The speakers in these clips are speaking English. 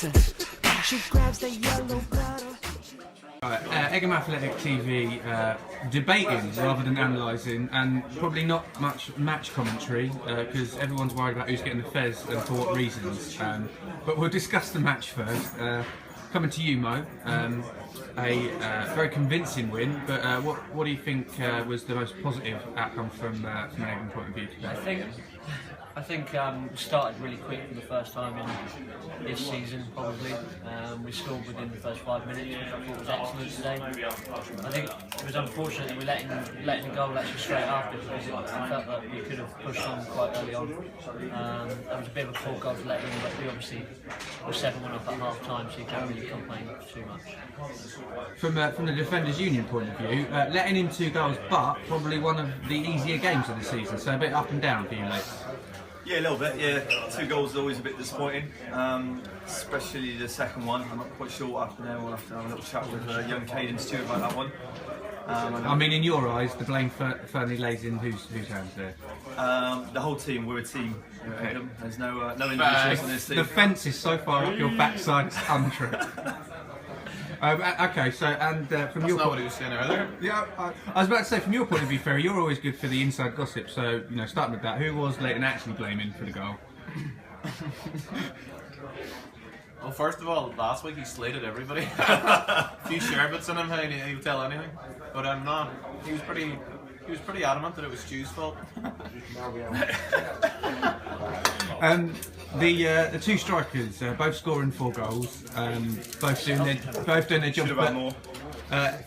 listen. She grabs the yellow bottle. Ockham Athletic TV debating rather than analysing, and probably not much match commentary because everyone's worried about who's getting the fez and for what reasons. But we'll discuss the match first. Coming to you, Mo, a very convincing win. But what do you think was the most positive outcome from an Ockham point of view today? I think we started really quick for the first time in this season, probably. We scored within the first 5 minutes, which I thought was excellent today. I think it was unfortunate that we letting the goal actually straight after, because I felt that we could have pushed on quite early on. There was a bit of a poor goal to let in, but we obviously were 7-1 up at half time, so you can't really complain too much. From the Defenders Union point of view, letting in 2 goals, but probably one of the easier games of the season, so a bit up and down for you, Leights. Yeah, a little bit, yeah. 2 goals is always a bit disappointing, especially the second one. I'm not quite sure what happened there. We'll have to have a little chat with young Caden Stewart about that one. I mean, in your eyes, the blame firmly lays in whose hands there? The whole team, we're a team. Okay. There's no individuals in this team. The fence is so far up your backside, it's untrue. Okay, so from your point, what he was saying earlier. Yeah, I was about to say, from your point of view, Ferry, you're always good for the inside gossip. So starting with that, who was Leighton actually blaming for the goal? Well, first of all, last week he slated everybody. A few sherbets in him, he'll tell anything. But no, he was pretty adamant that it was Stu's fault. The 2 strikers, both scoring 4 goals, both doing their job. Should have had more.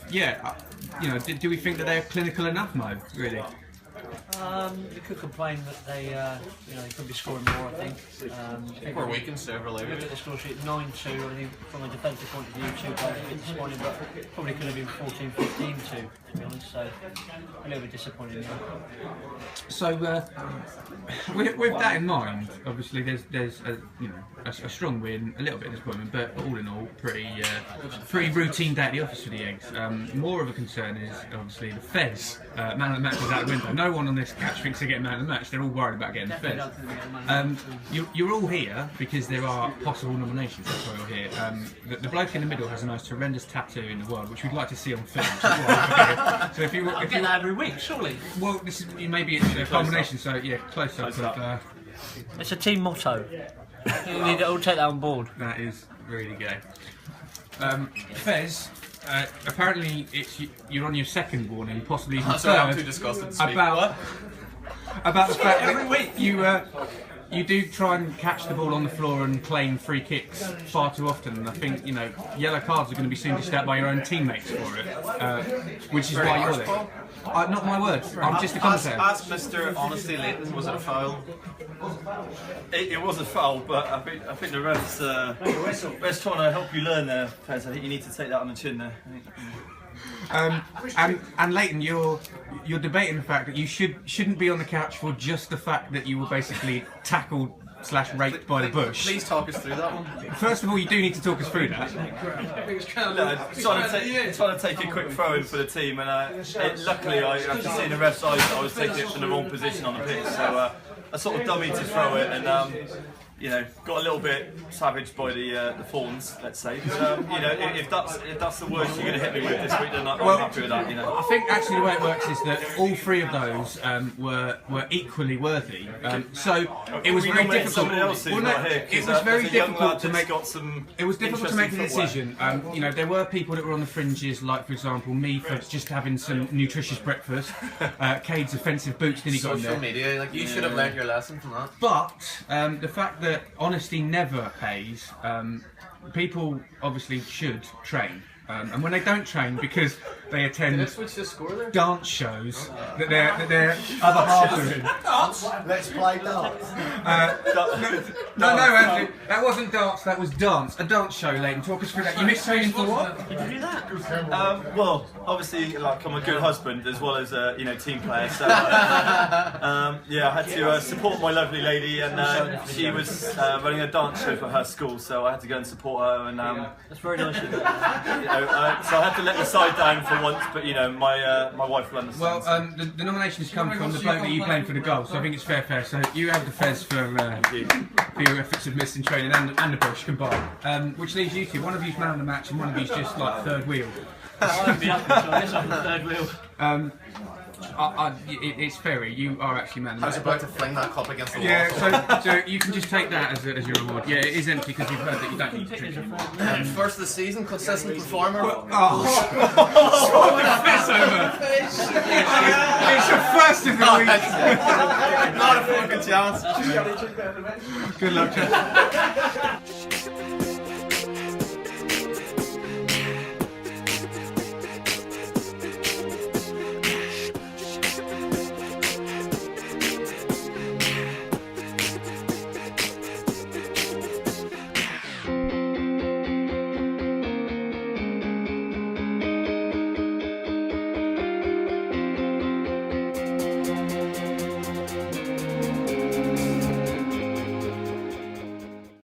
Yeah, do we think that they're clinical enough, Mo? Really? You could complain that they could be scoring more. I think We're weak in several look areas. at the score sheet, 9-2. I think from a defensive point of view, 2 goals a bit disappointing, but probably could have been 14-15 to be honest. So a little bit disappointing. So with that in mind, obviously there's a strong win, a little bit of disappointment, but all in all, pretty routine day at the office for the Eggs. More of a concern is obviously the fez. Man of the match is out the window. No one on this catch thinks they're getting man of the match. They're all worried about getting the fez. You're all here because there are possible nominations. That's why you're here. The bloke in the middle has the most horrendous tattoo in the world, which we'd like to see on film. So if you get that every week, surely. Well, this is maybe it's a combination. So yeah, close up. It's a team motto. You need to all take that on board. That is really gay. Fez, apparently you're on your 2nd warning, possibly even 3rd. Sorry, I'm too disgusted to speak. About the fact that you do try and catch the ball on the floor and claim free kicks far too often, and I think yellow cards are going to be soon dished out by your own teammates for it, which is why you're there. Not my words. I'm just a commentator. Ask Mr. Honesty Leighton, was it a foul? It was a foul, but I think the refs trying to help you learn there, Fez. I think you need to take that on the chin there. And Leighton, you're debating the fact that you shouldn't be on the couch for just the fact that you were basically tackled / raped by the bush. Please talk us through that one. First of all, you do need to talk us through that. Trying to take a quick throw in for the team, and luckily, after seeing the ref's eyes, I was taking it from the wrong position on the pitch, so I sort of dummied to throw it, and got a little bit savaged by the fawns, let's say. But, if that's the worst you're going to hit me with this week, then I'm happy with that. I think actually the way it works is that all 3 of those were equally worthy. So it was very difficult. It was very difficult to make. It was difficult to make the decision. There were people that were on the fringes, like for example me for just having some nutritious breakfast. Cade's offensive boots nearly got in there. Social media, you should have learned your lesson from that. But the fact that honesty never pays, people obviously should train. And when they don't train because they attend dance shows that their other half are in. Dance? Let's play dance. No, Andrew, that wasn't dance, that was dance. A dance show, Leighton. Talk us through that. You missed training for what? Did you do that? Well, obviously, I'm a good husband as well as a team player. So I had to support my lovely lady, and she was running a dance show for her school, so I had to go and support her. And that's very nice of you. So I had to let the side down for once, but my wife will understand. Well, the nominations come from the bloke that you blamed for the goal, so I think it's fair. So you have the fez for. for your efforts of missing training and the bush combined. Which leaves you two. One of you's man of the match and one of you's just like third wheel. I won't be up until this on the third wheel. It's Ferry. You are actually man of the I was match. about to fling that cup against the wall. Yeah, so you can just take that as your reward. Yeah, it is empty because we've heard that you don't need to drink it. First of the season, consistent performer. Oh, it's your first of the week. Not a fucking chance. Good luck, Jeff.